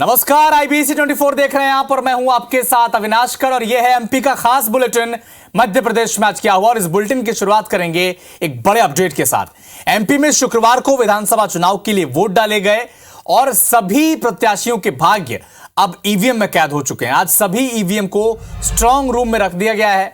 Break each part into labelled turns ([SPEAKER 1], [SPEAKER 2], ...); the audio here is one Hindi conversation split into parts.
[SPEAKER 1] नमस्कार, IBC 24 देख रहे हैं आप और मैं हूं आपके साथ अविनाश कर और यह है एमपी का खास बुलेटिन मध्य प्रदेश में आज क्या हुआ। और इस बुलेटिन की शुरुआत करेंगे एक बड़े अपडेट के साथ। एमपी में शुक्रवार को विधानसभा चुनाव के लिए वोट डाले गए और सभी प्रत्याशियों के भाग्य अब ईवीएम में कैद हो चुके हैं। आज सभी ईवीएम को स्ट्रांग रूम में रख दिया गया है।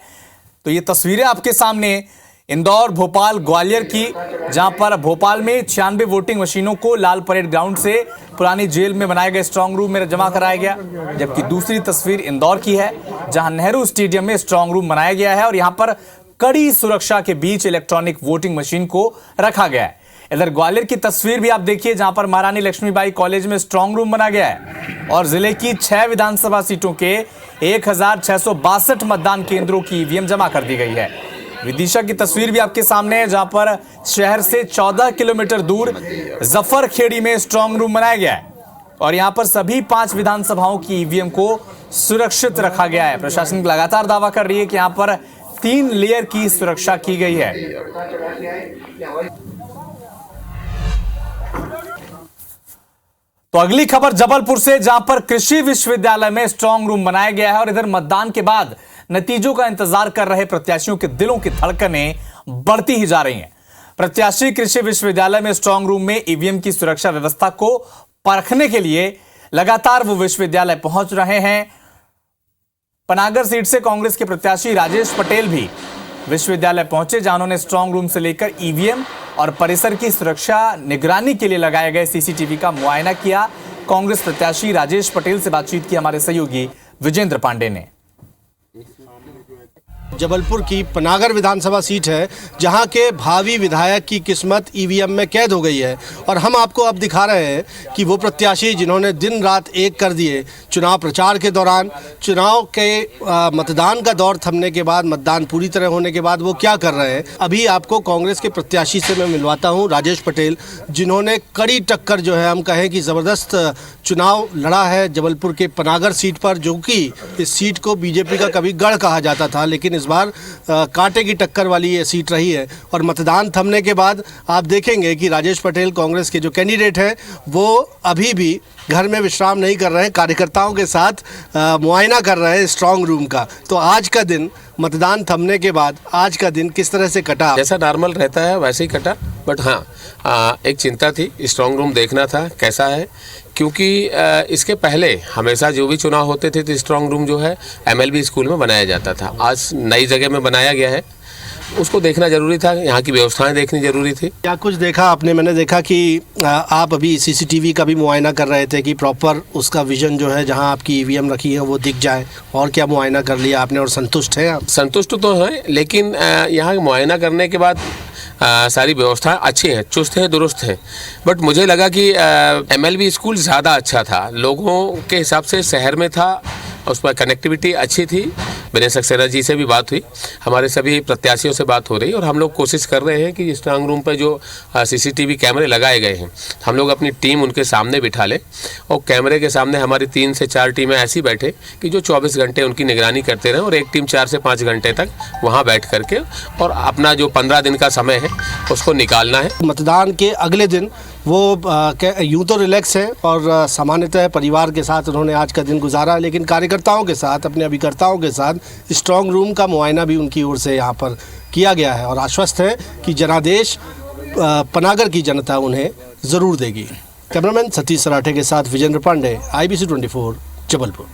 [SPEAKER 1] तो ये तस्वीरें आपके सामने इंदौर, भोपाल, ग्वालियर की, जहां पर भोपाल में 96 वोटिंग मशीनों को लाल परेड ग्राउंड से पुरानी जेल में बनाए गए स्ट्रांग रूम में जमा कराया गया। जबकि दूसरी तस्वीर इंदौर की है, जहां नेहरू स्टेडियम में स्ट्रांग रूम बनाया गया है और यहां पर कड़ी सुरक्षा के बीच इलेक्ट्रॉनिक वोटिंग मशीन को रखा गया है। इधर ग्वालियर की तस्वीर भी आप देखिए, जहां पर महारानी लक्ष्मीबाई कॉलेज में स्ट्रांग रूम बना गया है और जिले की 6 विधानसभा सीटों के 1662 मतदान केंद्रों की ईवीएम जमा कर दी गई है। विदिशा की तस्वीर भी आपके सामने है, जहां पर शहर से 14 किलोमीटर दूर जफरखेड़ी में स्ट्रांग रूम बनाया गया है और यहां पर सभी 5 विधानसभाओं की ईवीएम को सुरक्षित रखा गया है। प्रशासन लगातार दावा कर रही है कि यहां पर 3 लेयर की सुरक्षा की गई है। तो अगली खबर जबलपुर से, जहां पर कृषि विश्वविद्यालय में स्ट्रांग रूम बनाया गया है और इधर मतदान के बाद नतीजों का इंतजार कर रहे प्रत्याशियों के दिलों की धड़कनें बढ़ती ही जा रही हैं। प्रत्याशी कृषि विश्वविद्यालय में स्ट्रांग रूम में ईवीएम की सुरक्षा व्यवस्था को परखने के लिए लगातार वो विश्वविद्यालय पहुंच रहे हैं। पनागर सीट से कांग्रेस के प्रत्याशी राजेश पटेल भी विश्वविद्यालय पहुंचे, जहां उन्होंने स्ट्रांग रूम से लेकर ईवीएम और परिसर की सुरक्षा निगरानी के लिए लगाए गए सीसीटीवी का मुआयना किया। कांग्रेस प्रत्याशी राजेश पटेल से बातचीत की हमारे सहयोगी विजेंद्र पांडे ने।
[SPEAKER 2] जबलपुर की पनागर विधानसभा सीट है, जहां के भावी विधायक की किस्मत ईवीएम में कैद हो गई है और हम आपको अब दिखा रहे हैं कि वो प्रत्याशी जिन्होंने दिन रात एक कर दिए चुनाव प्रचार के दौरान, चुनाव के मतदान का दौर थमने के बाद, मतदान पूरी तरह होने के बाद वो क्या कर रहे हैं। अभी आपको कांग्रेस के प्रत्याशी से मैं मिलवाता हूँ, राजेश पटेल, जिन्होंने कड़ी टक्कर जो है हम कहें कि ज़बरदस्त चुनाव लड़ा है जबलपुर के पनागर सीट पर, जो कि इस सीट को बीजेपी का कभी गढ़ कहा जाता था, लेकिन इस बार कांटे की टक्कर वाली ये सीट रही है। और मतदान थमने के बाद आप देखेंगे कि राजेश पटेल कांग्रेस के जो कैंडिडेट हैं वो अभी भी घर में विश्राम नहीं कर रहे हैं, कार्यकर्ताओं के साथ मुआयना कर रहे हैं स्ट्रांग रूम का। तो आज का दिन मतदान थमने के बाद आज का दिन किस तरह से कटा?
[SPEAKER 3] जैसा नॉर्मल रहता है वैसे ही कटा, बट हाँ एक चिंता थी, स्ट्रांग रूम देखना था कैसा है, क्योंकि इसके पहले हमेशा जो भी चुनाव होते थे तो स्ट्रांग रूम जो है MLB स्कूल में बनाया जाता था। आज नई जगह में बनाया गया है, उसको देखना जरूरी था, यहाँ की व्यवस्थाएं देखनी जरूरी थी।
[SPEAKER 2] क्या कुछ देखा आपने? मैंने देखा कि आप अभी सीसीटीवी का भी मुआयना कर रहे थे कि प्रॉपर उसका विजन जो है जहाँ आपकी ईवीएम रखी है वो दिख जाए, और क्या मुआयना कर लिया आपने और संतुष्ट हैं आप?
[SPEAKER 3] संतुष्ट तो है, लेकिन यहाँ मुआयना करने के बाद सारी व्यवस्थाएं अच्छी हैं, चुस्त है, दुरुस्त है। बट मुझे लगा कि MLB स्कूल ज़्यादा अच्छा था, लोगों के हिसाब से शहर में था, उस पर कनेक्टिविटी अच्छी थी। विनय सक्सेना जी से भी बात हुई, हमारे सभी प्रत्याशियों से बात हो रही, और हम लोग कोशिश कर रहे हैं कि स्ट्रांग रूम पर जो CCTV कैमरे लगाए गए हैं, हम लोग अपनी टीम उनके सामने बिठा लें और कैमरे के सामने हमारी 3 से 4 टीमें ऐसी बैठे कि जो 24 घंटे उनकी निगरानी करते रहें, और एक टीम 4 से 5 घंटे तक वहाँ बैठ करके और अपना जो 15 दिन का समय है उसको निकालना है।
[SPEAKER 2] मतदान के अगले दिन वो यूँ तो रिलैक्स है और सामान्यतः परिवार के साथ उन्होंने आज का दिन गुजारा, लेकिन कार्यकर्ताओं के साथ, अपने अभिकर्ताओं के साथ स्ट्रांग रूम का मुआयना भी उनकी ओर से यहाँ पर किया गया है और आश्वस्त है कि जनादेश पनागर की जनता उन्हें ज़रूर देगी। कैमरामैन सतीश सराठे के साथ विजेंद्र पांडे, IBC 24 जबलपुर।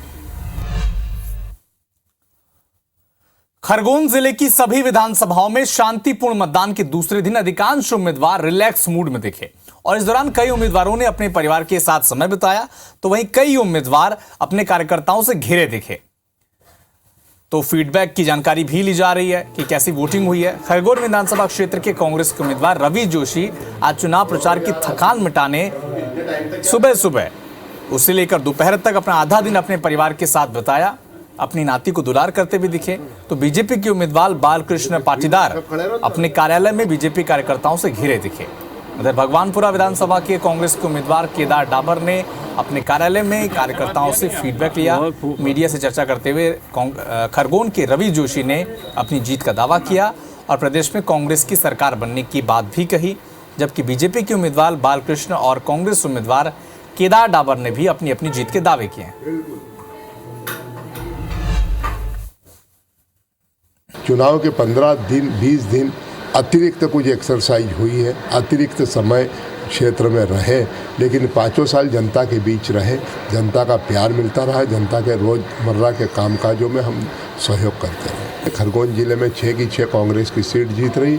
[SPEAKER 1] खरगोन जिले की सभी विधानसभाओं में शांतिपूर्ण मतदान के दूसरे दिन अधिकांश उम्मीदवार रिलैक्स मूड में दिखे और इस दौरान कई उम्मीदवारों ने अपने परिवार के साथ समय बिताया, तो वहीं कई उम्मीदवार अपने कार्यकर्ताओं से घिरे दिखे। तो फीडबैक की जानकारी भी ली जा रही है कि कैसी वोटिंग हुई है। खरगोन विधानसभा क्षेत्र के कांग्रेस के उम्मीदवार रवि जोशी आज चुनाव प्रचार की थकान मिटाने सुबह उसे लेकर दोपहर तक अपना आधा दिन अपने परिवार के साथ बिताया, अपनी नाती को दुलार करते भी दिखे। तो बीजेपी के उम्मीदवार बालकृष्ण पाटीदार अपने कार्यालय में बीजेपी कार्यकर्ताओं से घिरे दिखे। उधर भगवानपुरा विधानसभा के कांग्रेस के उम्मीदवार केदार डाबर ने अपने कार्यालय में कार्यकर्ताओं से फीडबैक लिया। मीडिया से चर्चा करते हुए खरगोन के रवि जोशी ने अपनी जीत का दावा किया और प्रदेश में कांग्रेस की सरकार बनने की बात भी कही, जबकि बीजेपी के उम्मीदवार बालकृष्ण और कांग्रेस उम्मीदवार केदार डाबर ने भी अपनी अपनी जीत के दावे किए हैं।
[SPEAKER 4] चुनाव के 15 दिन 20 दिन अतिरिक्त कुछ एक्सरसाइज हुई है, अतिरिक्त समय क्षेत्र में रहे, लेकिन 5 साल जनता के बीच रहे, जनता का प्यार मिलता रहा, जनता के रोज़मर्रा के कामकाजों में हम सहयोग करते रहे। खरगोन जिले में 6 की 6 कांग्रेस की सीट जीत रही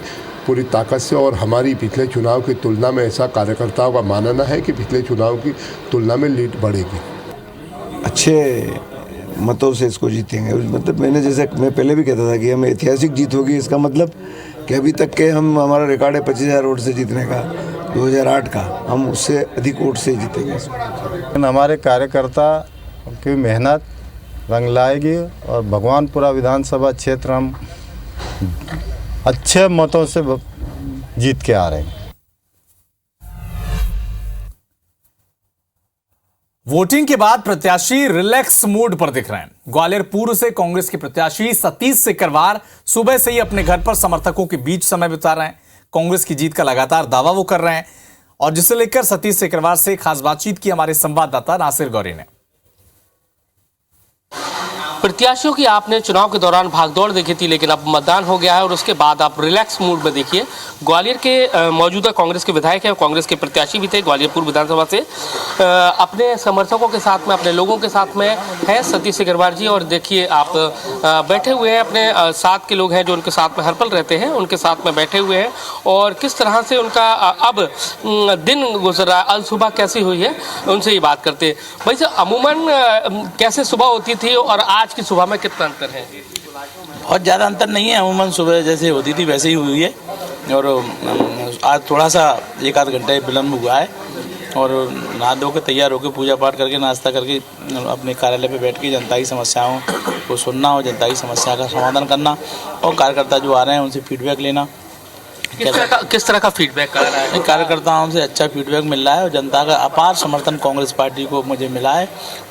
[SPEAKER 4] पूरी ताकत से, और हमारी पिछले चुनाव की तुलना में ऐसा कार्यकर्ताओं का मानना है कि पिछले चुनाव की तुलना में लीड बढ़ेगी।
[SPEAKER 5] अच्छे मतों से इसको जीतेंगे। मतलब मैं पहले भी कहता था कि हमें ऐतिहासिक जीत होगी। इसका मतलब कि अभी तक के हमारा रिकॉर्ड है 25,000 वोट से जीतने का, 2008 का, हम उससे अधिक वोट से जीतेंगे।
[SPEAKER 6] हमारे कार्यकर्ता की मेहनत रंग लाएगी और भगवानपुरा विधानसभा क्षेत्र हम अच्छे मतों से जीत के आ रहे हैं।
[SPEAKER 1] वोटिंग के बाद प्रत्याशी रिलैक्स मूड पर दिख रहे हैं। ग्वालियर पूर्व से कांग्रेस के प्रत्याशी सतीश सिकरवार सुबह से ही अपने घर पर समर्थकों के बीच समय बिता रहे हैं। कांग्रेस की जीत का लगातार दावा वो कर रहे हैं, और जिसे लेकर सतीश सिकरवार से खास बातचीत की हमारे संवाददाता नासिर गौरी ने।
[SPEAKER 7] प्रत्याशियों की आपने चुनाव के दौरान भागदौड़ देखी थी, लेकिन अब मतदान हो गया है और उसके बाद आप रिलैक्स मूड में देखिए। ग्वालियर के मौजूदा कांग्रेस के विधायक हैं और कांग्रेस के प्रत्याशी भी थे ग्वालियर पूर्व विधानसभा से। अपने समर्थकों के साथ में, अपने लोगों के साथ में है सतीश सिकरवार जी, और देखिए आप बैठे हुए हैं, अपने साथ के लोग हैं जो उनके साथ में हर पल रहते हैं, उनके साथ में बैठे हुए हैं, और किस तरह से उनका अब दिन गुजर रहा है, अल सुबह कैसी हुई है, उनसे ही बात करते हैं। भाई साहब, अमूमन कैसे सुबह होती थी और आज की सुबह में कितना अंतर है?
[SPEAKER 8] बहुत ज़्यादा अंतर नहीं है, अमूमन सुबह जैसे होती थी वैसे ही हुई है, और आज थोड़ा सा 1-8 घंटे विलम्ब हुआ है, और नहा धो के तैयार होकर पूजा पाठ करके नाश्ता करके अपने कार्यालय पे बैठ के जनता की समस्याओं को सुनना और जनता की समस्या का समाधान करना, और कार्यकर्ता जो आ रहे हैं उनसे फीडबैक लेना।
[SPEAKER 7] किस तरह का फीडबैक कर रहा है?
[SPEAKER 8] कार्यकर्ताओं से अच्छा फीडबैक मिल रहा है, और जनता का अपार समर्थन कांग्रेस पार्टी को मुझे मिला है।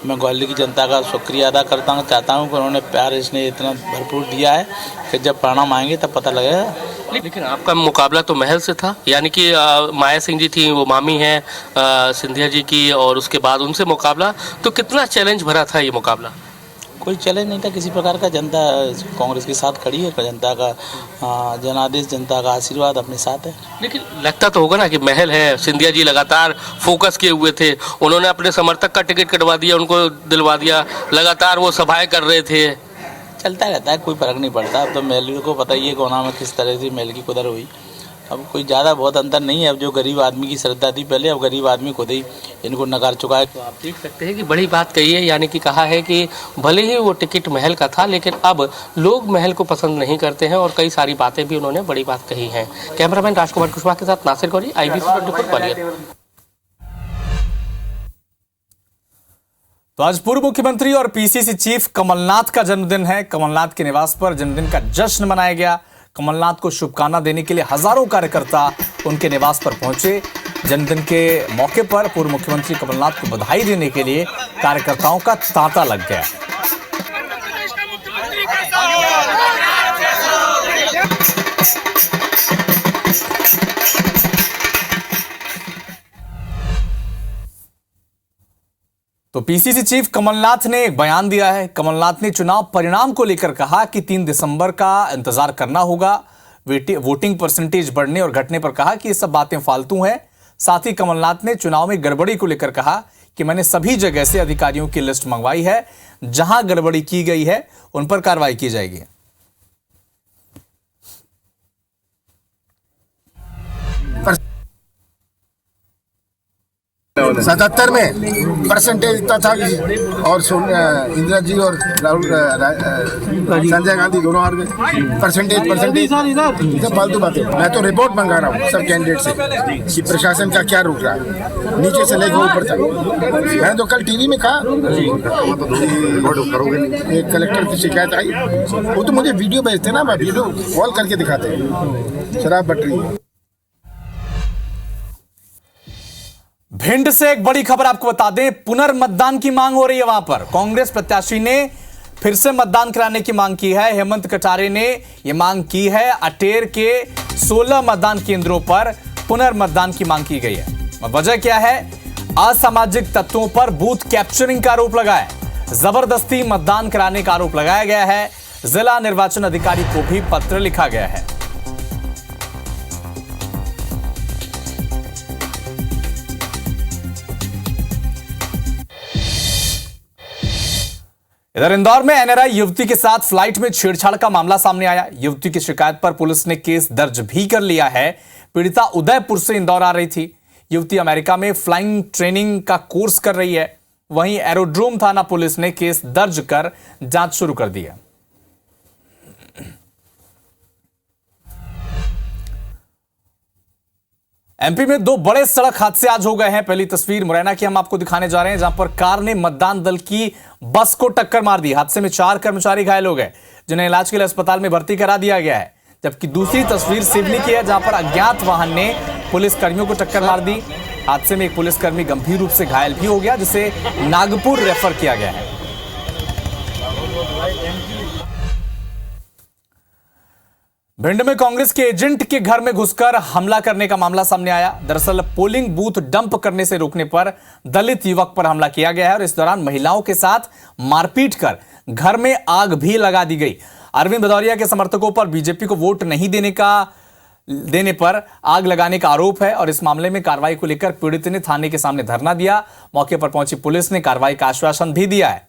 [SPEAKER 8] मैं ग्वालियर की जनता का शुक्रिया अदा करता हूँ, चाहता हूँ कि उन्होंने प्यार इसने इतना भरपूर दिया है कि जब परिणाम आएंगे तब पता लगेगा।
[SPEAKER 7] लेकिन आपका मुकाबला तो महल से था, यानी कि माया सिंह जी थी, वो मामी हैं सिंधिया जी की, और उसके बाद उनसे मुकाबला, तो कितना चैलेंज भरा था ये मुकाबला?
[SPEAKER 8] कोई चैलेंज नहीं था किसी प्रकार का। जनता कांग्रेस के साथ खड़ी है, जनता का जनादेश, जनता का आशीर्वाद अपने साथ है।
[SPEAKER 7] लेकिन लगता तो होगा ना कि महल है, सिंधिया जी लगातार फोकस किए हुए थे, उन्होंने अपने समर्थक का टिकट कटवा दिया, उनको दिलवा दिया, लगातार वो सभाएं कर रहे थे।
[SPEAKER 8] चलता रहता है, कोई फर्क नहीं पड़ता। अब तो महल को पता ही है कौन में किस तरह से महल की कुदर हुई। अब कोई ज़्यादा बहुत अंतर नहीं है। अब जो गरीब आदमी की श्रद्धा थी पहले, अब गरीब आदमी खुद ही इनको नकार चुका है।
[SPEAKER 7] तो आप देख सकते हैं कि बड़ी बात कही है, यानी कि कहा है कि भले ही वो टिकट महल का था, लेकिन अब लोग महल को पसंद नहीं करते हैं, और कई सारी बातें भी उन्होंने बड़ी बात कही है। कैमरामैन राजकुमार कुशवाहा के साथ नासिर गौरी, IBC 24 ग्वालियर।
[SPEAKER 1] तो आज पूर्व मुख्यमंत्री और PCC चीफ कमलनाथ का जन्मदिन है। कमलनाथ के निवास पर जन्मदिन का जश्न मनाया गया। कमलनाथ को शुभकामना देने के लिए हजारों कार्यकर्ता उनके निवास पर पहुंचे। जन्मदिन के मौके पर पूर्व मुख्यमंत्री कमलनाथ को बधाई देने के लिए कार्यकर्ताओं का तांता लग गया। तो PCC चीफ कमलनाथ ने एक बयान दिया है। कमलनाथ ने चुनाव परिणाम को लेकर कहा कि 3 दिसंबर का इंतजार करना होगा। वोटिंग परसेंटेज बढ़ने और घटने पर कहा कि ये सब बातें फालतू हैं। साथ ही कमलनाथ ने चुनाव में गड़बड़ी को लेकर कहा कि मैंने सभी जगह से अधिकारियों की लिस्ट मंगवाई है, जहां गड़बड़ी की गई है उन पर कार्रवाई की जाएगी।
[SPEAKER 9] 77 में परसेंटेज इतना था कि, और इंदिरा जी और राहुल संजय गांधी दोनों हार गए। परसेंटेज फालतू बातें। मैं तो रिपोर्ट मंगा रहा हूँ सब कैंडिडेट से कि प्रशासन का क्या रुक रहा है, नीचे से लेकर ऊपर तक। मैंने तो कल टीवी में कहा, एक कलेक्टर की शिकायत आई, वो तो मुझे वीडियो भेजते ना, मैं वीडियो कॉल करके दिखाते हैं शराब बट रही है।
[SPEAKER 1] भिंड से एक बड़ी खबर आपको बता दें, पुनर्मतदान की मांग हो रही है। वहां पर कांग्रेस प्रत्याशी ने फिर से मतदान कराने की मांग की है। हेमंत कटारे ने यह मांग की है। अटेर के 16 मतदान केंद्रों पर पुनर्मतदान की मांग की गई है। वजह क्या है, असामाजिक तत्वों पर बूथ कैप्चरिंग का आरोप लगा है। जबरदस्ती मतदान कराने का आरोप लगाया गया है। जिला निर्वाचन अधिकारी को भी पत्र लिखा गया है। इधर इंदौर में एनआरआई युवती के साथ फ्लाइट में छेड़छाड़ का मामला सामने आया। युवती की शिकायत पर पुलिस ने केस दर्ज भी कर लिया है। पीड़िता उदयपुर से इंदौर आ रही थी। युवती अमेरिका में फ्लाइंग ट्रेनिंग का कोर्स कर रही है। वहीं एरोड्रोम थाना पुलिस ने केस दर्ज कर जांच शुरू कर दी है। एमपी में दो बड़े सड़क हादसे आज हो गए हैं। पहली तस्वीर मुरैना की हम आपको दिखाने जा रहे हैं, जहां पर कार ने मतदान दल की बस को टक्कर मार दी। हादसे में 4 कर्मचारी घायल हो गए, जिन्हें इलाज के लिए अस्पताल में भर्ती करा दिया गया है। जबकि दूसरी तस्वीर सिवनी की है, जहां पर अज्ञात वाहन ने पुलिस कर्मियों को टक्कर मार दी। हादसे में एक पुलिसकर्मी गंभीर रूप से घायल भी हो गया, जिसे नागपुर रेफर किया गया है। भिंड में कांग्रेस के एजेंट के घर में घुसकर हमला करने का मामला सामने आया। दरअसल पोलिंग बूथ डंप करने से रोकने पर दलित युवक पर हमला किया गया है और इस दौरान महिलाओं के साथ मारपीट कर घर में आग भी लगा दी गई। अरविंद भदौरिया के समर्थकों पर बीजेपी को वोट नहीं देने पर आग लगाने का आरोप है और इस मामले में कार्रवाई को लेकर पीड़ित ने थाने के सामने धरना दिया। मौके पर पहुंची पुलिस ने कार्रवाई का आश्वासन भी दिया है।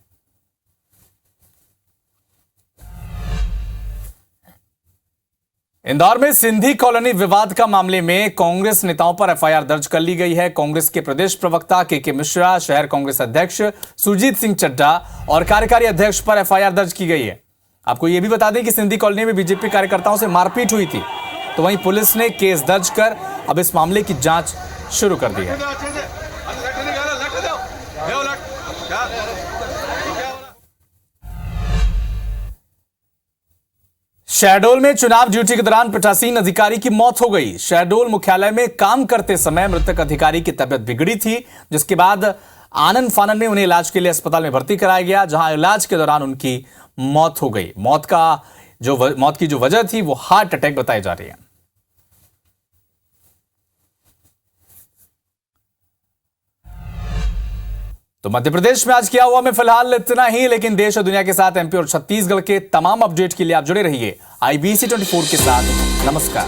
[SPEAKER 1] इंदौर में सिंधी कॉलोनी विवाद का मामले में कांग्रेस नेताओं पर एफआईआर दर्ज कर ली गई है। कांग्रेस के प्रदेश प्रवक्ता के मिश्रा, शहर कांग्रेस अध्यक्ष सुरजीत सिंह चड्ढा और कार्यकारी अध्यक्ष पर एफआईआर दर्ज की गई है। आपको यह भी बता दें कि सिंधी कॉलोनी में बीजेपी कार्यकर्ताओं से मारपीट हुई थी, तो वहीं पुलिस ने केस दर्ज कर अब इस मामले की जांच शुरू कर दी है। शहडोल में चुनाव ड्यूटी के दौरान पीठासीन अधिकारी की मौत हो गई। शहडोल मुख्यालय में काम करते समय मृतक अधिकारी की तबीयत बिगड़ी थी, जिसके बाद आनन फानन में उन्हें इलाज के लिए अस्पताल में भर्ती कराया गया, जहां इलाज के दौरान उनकी मौत हो गई। मौत की जो वजह थी वो हार्ट अटैक बताई जा रही है। तो मध्य प्रदेश में आज किया हुआ में फिलहाल इतना ही, लेकिन देश और दुनिया के साथ एमपी और छत्तीसगढ़ के तमाम अपडेट के लिए आप जुड़े रहिए IBC 24 के साथ। नमस्कार।